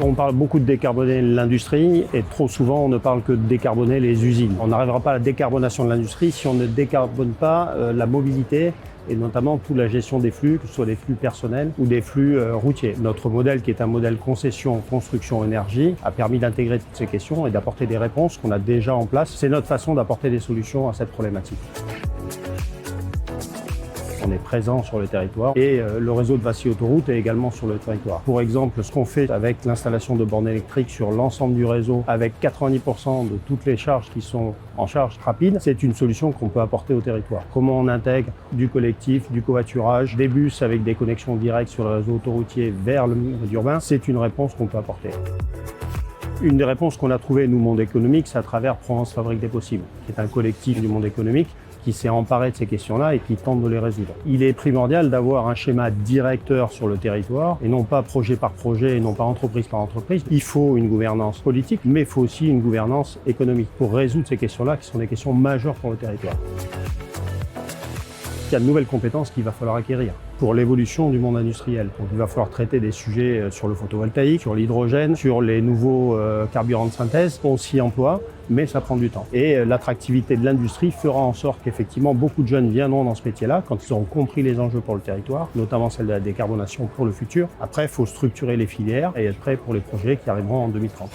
On parle beaucoup de décarboner l'industrie et trop souvent on ne parle que de décarboner les usines. On n'arrivera pas à la décarbonation de l'industrie si on ne décarbone pas la mobilité et notamment toute la gestion des flux, que ce soit des flux personnels ou des flux routiers. Notre modèle, qui est un modèle concession, construction, énergie, a permis d'intégrer toutes ces questions et d'apporter des réponses qu'on a déjà en place. C'est notre façon d'apporter des solutions à cette problématique. On est présent sur le territoire et le réseau de Vinci Autoroute est également sur le territoire. Pour exemple, ce qu'on fait avec l'installation de bornes électriques sur l'ensemble du réseau, avec 90% de toutes les charges qui sont en charge rapide, c'est une solution qu'on peut apporter au territoire. Comment on intègre du collectif, du covoiturage, des bus avec des connexions directes sur le réseau autoroutier vers le monde urbain, c'est une réponse qu'on peut apporter. Une des réponses qu'on a trouvées, nous, Monde économique, c'est à travers Provence Fabrique des possibles, qui est un collectif du monde économique qui s'est emparé de ces questions-là et qui tente de les résoudre. Il est primordial d'avoir un schéma directeur sur le territoire et non pas projet par projet et non pas entreprise par entreprise. Il faut une gouvernance politique, mais il faut aussi une gouvernance économique pour résoudre ces questions-là qui sont des questions majeures pour le territoire. Il y a de nouvelles compétences qu'il va falloir acquérir pour l'évolution du monde industriel. Donc, il va falloir traiter des sujets sur le photovoltaïque, sur l'hydrogène, sur les nouveaux carburants de synthèse. On s'y emploie, mais ça prend du temps. Et l'attractivité de l'industrie fera en sorte qu'effectivement beaucoup de jeunes viendront dans ce métier-là quand ils auront compris les enjeux pour le territoire, notamment celle de la décarbonation pour le futur. Après, il faut structurer les filières et être prêt pour les projets qui arriveront en 2030.